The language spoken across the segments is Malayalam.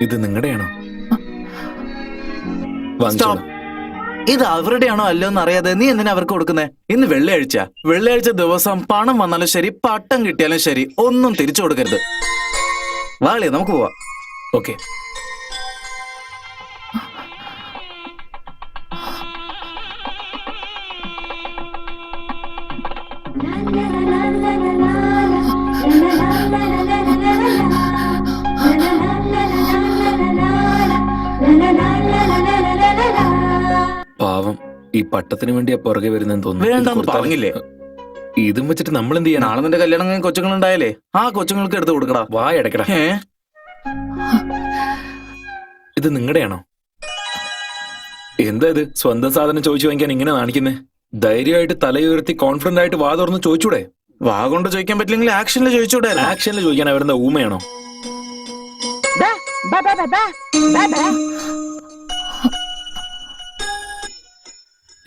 ഇത് നിങ്ങളുടെയാണോ? ഇത് അവരുടെയാണോ അല്ലോ എന്ന് അറിയാതെ നീ എന്തിനാ അവർക്ക് കൊടുക്കുന്നേ? ഇന്ന് വെള്ളിയാഴ്ച ദിവസം പണം വന്നാലും ശരി, പട്ടം കിട്ടിയാലും ശരി, ഒന്നും തിരിച്ചു കൊടുക്കരുത്. വാളിയ, നമുക്ക് പോവാം. ഓക്കെ. പാവം, ഈ പട്ടത്തിന് വേണ്ടിയാ പുറകെ വരുന്നെന്ന് തോന്നുന്നു. വേണ്ടെന്ന് പറഞ്ഞില്ലേ? ഇതും വെച്ചിട്ട് നമ്മൾ എന്ത് ചെയ്യണം? നാളെ നിന്റെ കല്യാണം കൊച്ചുങ്ങളുണ്ടായാലേ ആ കൊച്ചുങ്ങൾക്ക് എടുത്ത് കൊടുക്കടാ. വായടക്കടാ. ഇത് നിങ്ങളുടെയാണോ? എന്താ ഇത്? സ്വന്തം സാധനം ചോദിച്ചു വാങ്ങിക്കാൻ ഇങ്ങനെ കാണിക്കുന്നേ? ധൈര്യമായിട്ട് തലയുയർത്തി കോൺഫിഡന്റ് ആയിട്ട് വാ തുറന്ന് ചോദിച്ചൂടെ? വാ കൊണ്ട് ചോദിക്കാൻ പറ്റില്ലെങ്കിൽ ആക്ഷനിൽ ചോദിച്ചൂടെ? ആക്ഷനിൽ ചോദിക്കാൻ അവരെന്താ ഊമയാണോ?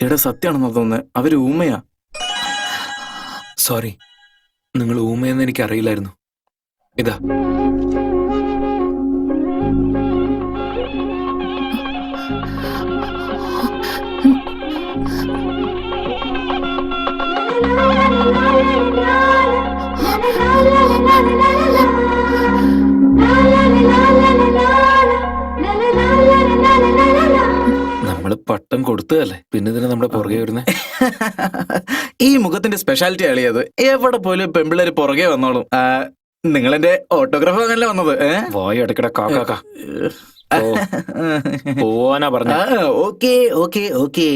എടാ, സത്യമാണെന്നോ തോന്നുന്നത്, അവര് ഊമയാ. സോറി, നിങ്ങൾ ഊമയെന്ന് എനിക്ക് അറിയില്ലായിരുന്നു. ഇതാ. നമ്മള് പട്ടം കൊടുത്തതല്ലേ, പിന്നെ ഇതിനെ നമ്മുടെ പുറകെ വരുന്നേ? ഈ മുഖത്തിന്റെ സ്പെഷ്യാലിറ്റി അളിയത്. എവിടെ പോലും പെമ്പിള്ളേര് പുറകെ വന്നോളും. നിങ്ങളെന്റെ ഓട്ടോഗ്രാഫ് വാങ്ങാനല്ലേ വന്നത്? വായ ഇടയ്ക്കിടെ കാക്കാക്ക പോവാനാ പറഞ്ഞ. Okay okay okay.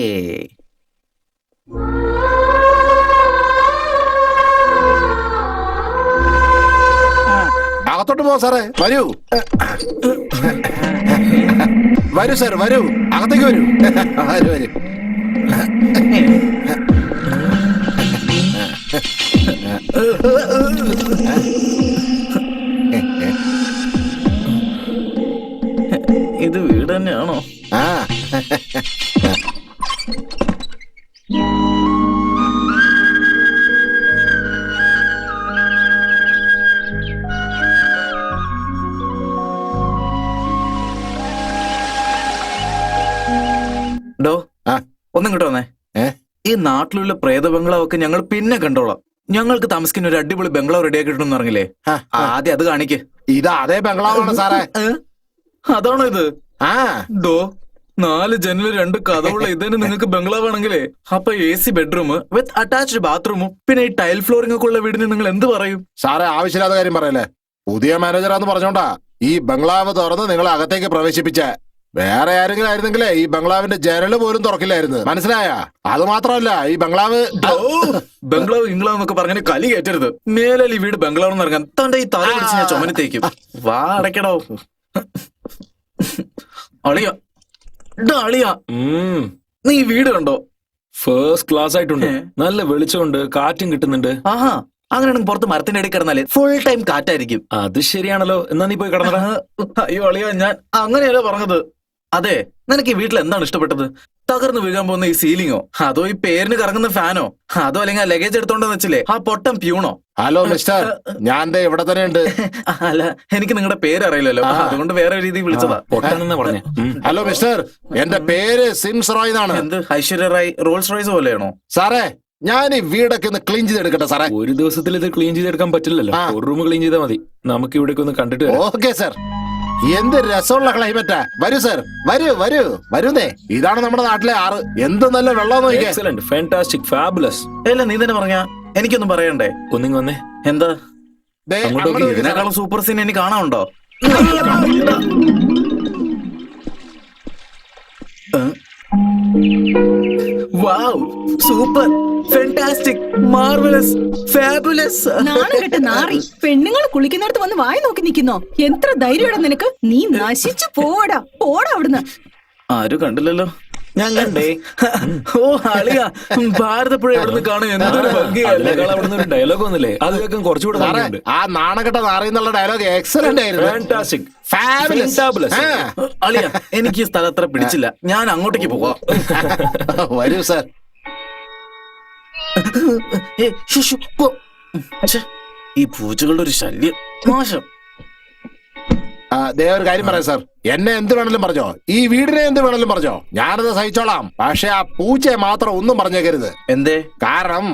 അകത്തോട്ട് പോ സാറേ, വരൂ വരൂ സാർ, വരൂ, അകത്തേക്ക് വരൂ. വരൂ വരൂ. ഇത് വീട് തന്നെയാണോ? ആ ഡോ, ഒന്നും കിട്ടോ വന്നേ. ഈ നാട്ടിലുള്ള പ്രേത ബംഗ്ലാവൊക്കെ ഞങ്ങൾ പിന്നെ കണ്ടോളാം. ഞങ്ങൾക്ക് താമസിക്കുന്ന ഒരു അടിപൊളി ബംഗ്ലാവ് റെഡിയാക്കിയിട്ടുണ്ടെന്ന് പറഞ്ഞില്ലേ? ആദ്യം അത് കാണിക്ക്. ഇത് അതേ ബംഗ്ലാവാണ് സാറേ. അതാണോ ഇത്? ഡോ, 4 ജനല് 2 കഥവുള്ള ഇതിന് നിങ്ങൾക്ക് ബംഗ്ലാവ് ആണെങ്കിലേ അപ്പൊ AC ബെഡ്റൂം വിത്ത് അറ്റാച്ച്ഡ് ബാത്റൂമും പിന്നെ ഈ ടൈൽ ഫ്ലോറിംഗ് ഒക്കെ ഉള്ള വീടിന് നിങ്ങൾ എന്ത് പറയും? സാറേ, ആവശ്യമില്ലാത്ത കാര്യം പറയല്ലേ. പുതിയ മാനേജറാന്ന് പറഞ്ഞോണ്ടാ ഈ ബംഗ്ലാവ് തുറന്ന് നിങ്ങളെ അകത്തേക്ക് പ്രവേശിപ്പിച്ച. വേറെ ആരെങ്കിലും ആയിരുന്നെങ്കിലേ ഈ ബംഗ്ലാവിന്റെ ജനല് പോലും തുറക്കില്ലായിരുന്നു. മനസ്സിലായ? അത് മാത്രമല്ല, ഈ ബംഗ്ലാവ് ബംഗ്ലാവ് ഇംഗ്ലാവ് എന്നൊക്കെ പറഞ്ഞ കലി കയറ്റരുത്. മേലെ ഈ വീട് ബംഗ്ലാവ് എന്ന് ഇറങ്ങാൻ തന്റെ ഈ തല പിടിച്ച് ഞാൻ ചുമനത്തേക്കും. വാ അടയ്ക്കടോ. അളിയ അളിയ, നീ വീട് കണ്ടോ? ഫസ്റ്റ് ക്ലാസ് ആയിട്ടുണ്ട്. നല്ല വെളിച്ചമുണ്ട്, കാറ്റും കിട്ടുന്നുണ്ട്. ആഹാ, അങ്ങനെയാണെങ്കിൽ പുറത്ത് മരത്തിന്റെ ഇടയിൽ കിടന്നാലേ ഫുൾ ടൈം കാറ്റായിരിക്കും. അത് ശരിയാണല്ലോ. എന്നാ നീ പോയി കിടന്നടാ. അയ്യോ അളിയ, ഞാൻ അങ്ങനെയല്ല പറഞ്ഞത്. അതെ, നിനക്ക് ഈ വീട്ടിൽ എന്താണ് ഇഷ്ടപ്പെട്ടത്? തകർന്നു വീഴാൻ പോകുന്ന ഈ സീലിങ്ങോ, അതോ ഈ പേരിന് കറങ്ങുന്ന ഫാനോ, അതോ അല്ലെങ്കിൽ ആ ലഗേജ് എടുത്തോണ്ടെന്ന് വെച്ചില്ലേ ആ പൊട്ടം പ്യൂണോ? ഹലോ മിസ്റ്റർ, ഞാൻ ഇവിടെ തന്നെ ഉണ്ട്. അല്ല, എനിക്ക് നിങ്ങളുടെ പേര് അറിയില്ലല്ലോ, അതുകൊണ്ട് വേറെ രീതിയിൽ വിളിച്ചതാ. പൊട്ടനെന്ന് പറഞ്ഞേ. ഹലോ മിസ്റ്റർ, എന്റെ പേര് സിംസ് റോയ് എന്നാണ്. എന്ത് ഐശ്വര്യ റായ് റോൾസ് റോയ്സ് പോലെയാണോ? സാറേ, ഞാൻ ഈ വീടൊക്കെ ഒന്ന് ക്ലീൻ ചെയ്തെടുക്കട്ടെ സാറേ? ഒരു ദിവസത്തിൽ ഇത് ക്ലീൻ ചെയ്തെടുക്കാൻ പറ്റില്ലല്ലോ. ഒരു റൂം ക്ലീൻ ചെയ്താൽ മതി. നമുക്ക് ഇവിടെ ഒന്ന് കണ്ടിട്ട്. Okay sir. എന്ത് രസമുള്ള ക്ലൈമറ്റാ. വരൂ സാർ, വരൂ വരൂ വരുന്നേ. ഇതാണ് നമ്മുടെ നാട്ടിലെ ആറ്. എന്ത് നല്ല വെള്ളം. Excellent, fantastic, fabulous. അല്ല, നീ തന്നെ പറഞ്ഞ എനിക്കൊന്നും പറയണ്ടേ? ഒന്നിങ്ങ് വന്നേ. എന്താ ഇതിനേക്കാളും സൂപ്പർ സീൻ എനിക്ക് കാണാനുണ്ടോ? വാവ്, സൂപ്പർ, ഫാന്റാസ്റ്റിക്, മാർവലസ്, ഫാബുലസ്. നാണുകെട്ട നാറി, പെണ്ണുങ്ങൾ കുളിക്കുന്നിടത്ത് വന്ന് വായി നോക്കി നിൽക്കുന്നോ? എത്ര ധൈര്യമാടാ നിനക്ക്? നീ നശിച്ചു പോടാ, പോടാ അവിടുന്ന്. ആരും കണ്ടില്ലല്ലോ. ഞാൻ കണ്ടേ. ഓ അളിയ, ഭാരതപ്പുഴ എവിടുന്ന് കാണും, എന്തൊരു ഭംഗിയാണ്. ഡയലോഗ് വന്നില്ലേ, അത് കേൾക്കാൻ കുറച്ചുകൂടെ ഭംഗിയുണ്ട്. ആ നാണകെട്ട നാറി എന്നുള്ള ഡയലോഗ് എക്സലന്റ് ആയിരുന്നു. Fantastic, fabulous. അളിയ, എനിക്ക് ഈ സ്ഥലം അത്ര പിടിച്ചില്ല. ഞാൻ അങ്ങോട്ടേക്ക് പോവാം. വരൂ സാർ. ഈ പൂച്ചകളുടെ ഒരു ശല്യം മോശം. ദേ ഒരു കാര്യം പറയാം സാർ, എന്നെ എന്ത് വേണമെങ്കിലും പറഞ്ഞോ, ഈ വീടിനെ എന്ത് വേണമെങ്കിലും പറഞ്ഞോ, ഞാനത് സഹിച്ചോളാം. പക്ഷെ ആ പൂച്ചയെ മാത്രം ഒന്നും പറഞ്ഞേക്കരുത്. എന്തേ? കാരണം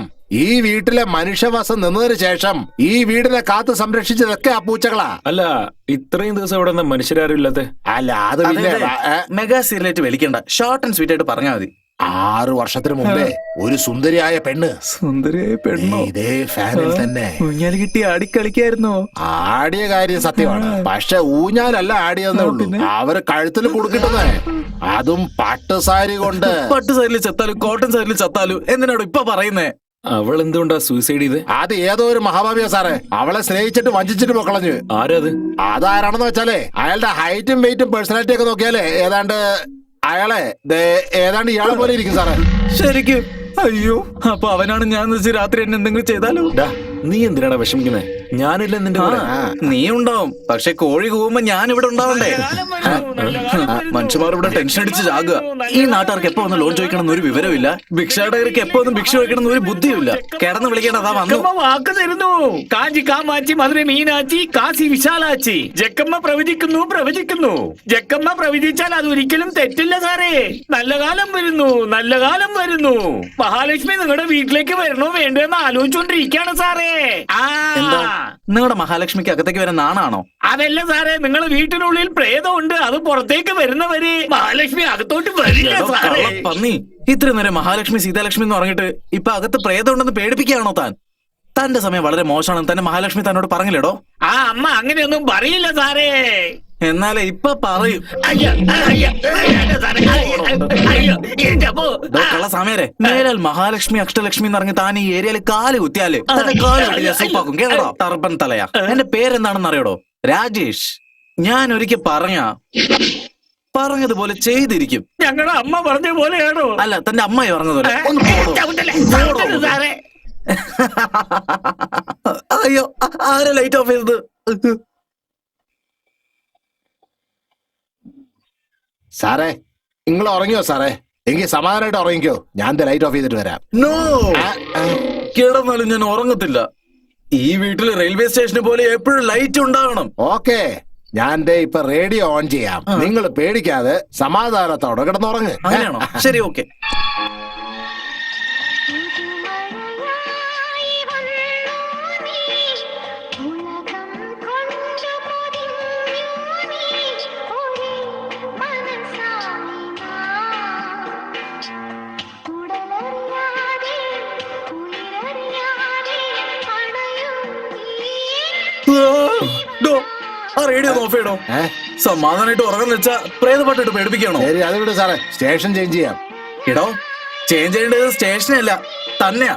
ഈ വീട്ടിലെ മനുഷ്യവാസം നിന്നതിന് ശേഷം ഈ വീടിനെ കാത്തു സംരക്ഷിച്ചതൊക്കെ ആ പൂച്ചകളാ. അല്ല, ഇത്രയും ദിവസം ഇവിടെ എന്താ മനുഷ്യരാരും ഇല്ലാത്ത? അല്ല അത് പിന്നെ മെഗാ സീരിയലായിട്ട് വലിക്കണ്ട, ഷോർട്ട് ആൻഡ് സ്വീറ്റ് ആയിട്ട് പറഞ്ഞാൽ മതി. 6 വർഷത്തിന് മുമ്പേ ഒരു സുന്ദരിയായ പെണ്ണ് സുന്ദരിയായ പെണ്ണോ? ഇതേ ഫാനിൽ തന്നെ ഊഞ്ഞാല് കിട്ടി ആടിക്കളിക്കായിരുന്നോ? ആടിയ കാര്യം സത്യമാണ്, പക്ഷെ ഊഞ്ഞാലല്ല ആടിയെന്നേ ഉള്ളൂ. അവര് കഴുത്തിൽ കുടുക്കിട്ടതേ, അതും പട്ടുസാരി കൊണ്ട്. പട്ട് സൈഡിൽ ചത്താലും കോട്ടൺ സൈഡിൽ ചത്താലും എന്തിനാടോ ഇപ്പൊ പറയുന്നേ? അവൾ എന്തുകൊണ്ടാ സൂയിസൈഡ് ചെയ്ത്? അത് ഏതോ ഒരു മഹാഭാവിയാ സാറേ, അവളെ സ്നേഹിച്ചിട്ട് വഞ്ചിച്ചിട്ട് പൊക്കളഞ്ഞു. ആരാത്? അതാരാണെന്ന് വെച്ചാലേ അയാളുടെ ഹൈറ്റും വെയിറ്റും പേഴ്സണാലിറ്റി ഒക്കെ നോക്കിയാലേ ഏതാണ്ട് ഇയാളെ പോലെ ഇരിക്കും സാറേ. ശരിക്കും? അയ്യോ, അപ്പൊ അവനാണ് ഞാൻ വെച്ച് രാത്രി എന്നെ എന്തെങ്കിലും ചെയ്താലോ? ഡാ, നീ എന്തിനാടാ വിഷമിക്കുന്നേ? ഞാനില്ല നിന്റെ കൂടെ. നീ ഉണ്ടാവും, പക്ഷെ കോഴി കൂവുമ്പോ ഞാൻ ഇവിടെ ഉണ്ടാവണ്ടേ? മനുഷ്യന്മാർ ഇവിടെ ടെൻഷൻ അടിച്ച് ചാകുക. ഈ നാട്ടുകാർക്ക് എപ്പോ ഒന്ന് ലോൺ ചോദിക്കണം ഒരു വിവരമില്ല, ഭിക്ഷാടകർക്ക് എപ്പോ ഒന്ന് ഭിക്ഷ ചോദിക്കണം ഒരു ബുദ്ധിയുമില്ല. കിടന്ന് വിളിക്കേണ്ടതാ വന്നു. ജക്കമ്മ വാക്ക് തരുന്നു. കാഞ്ചി കാമാച്ചി മധുര മീനാച്ചി കാശി വിശാലാച്ചി. ജക്കമ്മ പ്രവചിക്കുന്നു. ജക്കമ്മ പ്രവചിച്ചാൽ അത് ഒരിക്കലും തെറ്റില്ല സാറേ. നല്ല കാലം വരുന്നു. മഹാലക്ഷ്മി നിങ്ങളുടെ വീട്ടിലേക്ക് വരണോ വേണ്ടോ എന്ന് ആലോചിച്ചോണ്ടിരിക്കാണ് സാറേ. എന്താ നിങ്ങളുടെ മഹാലക്ഷ്മിക്ക് അകത്തേക്ക് വരാൻ നാണാണോ? അതല്ല സാറേ, നിങ്ങളെ വീട്ടിനുള്ളിൽ പ്രേതമുണ്ട്, അത് പുറത്തേക്ക് വരുന്നവര് മഹാലക്ഷ്മി അകത്തോട്ട് വരില്ല സാറേ. പന്നി, ഇത്ര നേരം മഹാലക്ഷ്മി സീതാലക്ഷ്മി എന്ന് പറഞ്ഞിട്ട് ഇപ്പൊ അകത്ത് പ്രേതം ഉണ്ടെന്ന് പേടിപ്പിക്കുകയാണോ താൻ? തന്റെ സമയം വളരെ മോശമാണെന്ന് തന്നെ മഹാലക്ഷ്മി തന്നോട് പറഞ്ഞില്ലടോ? ആ അമ്മ അങ്ങനെയൊന്നും പറയില്ല സാറേ. എന്നാലേ ഇപ്പൊ പറയും. കള്ള സമയരെ മേലാൽ മഹാലക്ഷ്മി അഷ്ടലക്ഷ്മി എന്ന് പറഞ്ഞ് താൻ ഈ ഏരിയയിൽ കാല് കുത്തിയാല് സൂപ്പാക്കും കേട്ടോ. ടർബൻ തലയാ. എന്റെ പേരെന്താണെന്ന് അറിയടോ? രാജേഷ്. ഞാൻ ഒരിക്കൽ പറഞ്ഞതുപോലെ ചെയ്തിരിക്കും. ഞങ്ങളുടെ അമ്മ പറഞ്ഞ പോലെയാണോ? അല്ല, തന്റെ അമ്മായി പറഞ്ഞതുപോലെ. സാറേ, അയ്യോ, ആരെ ലൈറ്റ് ഓഫ് ചെയ്തത്? സാറേ, നിങ്ങൾ ഉറങ്ങിയോ സാറേ? എങ്കിൽ സമാധാനമായിട്ട് ഉറങ്ങിക്കോ, ഞാൻ ലൈറ്റ് ഓഫ് ചെയ്തിട്ട് വരാം. നോ, കിടന്നാലും ഞാൻ ഉറങ്ങത്തില്ല. ഈ വീട്ടില് റെയിൽവേ സ്റ്റേഷന് പോലെ എപ്പോഴും ലൈറ്റ് ഉണ്ടാകണം. ഓക്കെ, ഞാൻ ഇപ്പൊ റേഡിയോ ഓൺ ചെയ്യാം. നിങ്ങൾ പേടിക്കാതെ സമാധാനത്തോടെ കിടന്നുറങ്ങ്. അങ്ങനെയാണോ? ശരി, ഓക്കെ. ആ റേഡിയോ ഓഫ് ചെയ്യണോ? സമാധാനായിട്ട് ഉറങ്ങാൻ വെച്ചാ പ്രേതപ്പാട്ടിട്ട് പേടിപ്പിക്കണോ? ശരി, അത് വിട് സാറേ, സ്റ്റേഷൻ ചേഞ്ച് ചെയ്യാം. ഇടോ, ചേഞ്ച് ചെയ്യേണ്ടത് സ്റ്റേഷനല്ല, തന്നെയാ.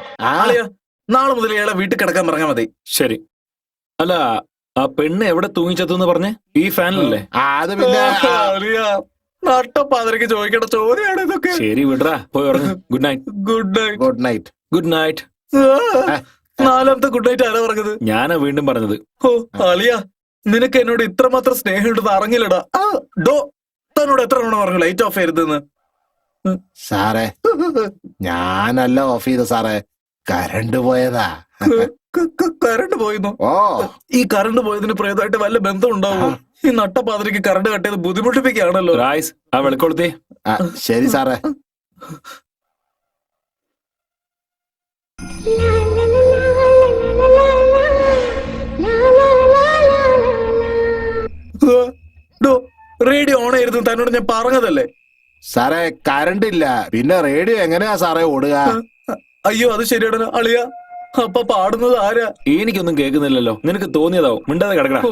നാളെ മുതൽ ഇയാളെ വീട്ടിൽ കിടക്കാൻ പറഞ്ഞാൽ മതി. ശരി. അല്ല, ആ പെണ്ണ് എവിടെ തൂങ്ങിച്ചെത്തുന്ന് പറഞ്ഞേ? ഈ ഫാനിലല്ലേ? അത് പിന്നെ നട്ടപ്പാതിരക്ക് ചോദിക്കേണ്ട ചോദ്യമാണ് ഇതൊക്കെ. ശരി, വിടറാ, പോയി ഉറങ്ങ്. Good night. Good night. Good night. Good night. 4ാമത്തെ ഗുഡ് നൈറ്റ് ആരാ പറഞ്ഞത്? ഞാനാ വീണ്ടും പറഞ്ഞത്. ഓ അളിയ, നിനക്ക് എന്നോട് ഇത്രമാത്രം സ്നേഹമുണ്ടെന്ന് അറിഞ്ഞില്ലടാ. ഡോ, തന്നോട് എത്ര തവണ പറഞ്ഞു ലൈറ്റ് ഓഫ് ചെയ്യരുതെന്ന്? സാറേ, ഞാനല്ല ഓഫ് ചെയ്ത സാറേ, കരണ്ട് പോയതാ. കറണ്ട് പോയിരുന്നു? ഓ, ഈ കറണ്ട് പോയതിന് പ്രേതമായിട്ട് വല്ല ബന്ധം ഉണ്ടാവോ? ഈ നട്ടപ്പാതിരക്ക് കറണ്ട് കട്ടിയത് ബുദ്ധിമുട്ടിപ്പിക്കുകയാണല്ലോ. റൈസ്, ആ വെളുക്കൊളുത്തി. ശരി സാറേ. റേഡിയോ ഓൺ ചെയ്യരുത് തന്നോട് ഞാൻ പറഞ്ഞതല്ലേ? സാറേ, കറണ്ട് ഇല്ല, പിന്നെ റേഡിയോ എങ്ങനെയാ സാറേ ഓടുക? അയ്യോ, അത് ശരിയാണ് അളിയ. അപ്പൊ പാടുന്നത് ആരാ? എനിക്കൊന്നും കേൾക്കുന്നില്ലല്ലോ. നിനക്ക് തോന്നിയതാവും. മിണ്ടാതെ കിടക്കണ. ഓ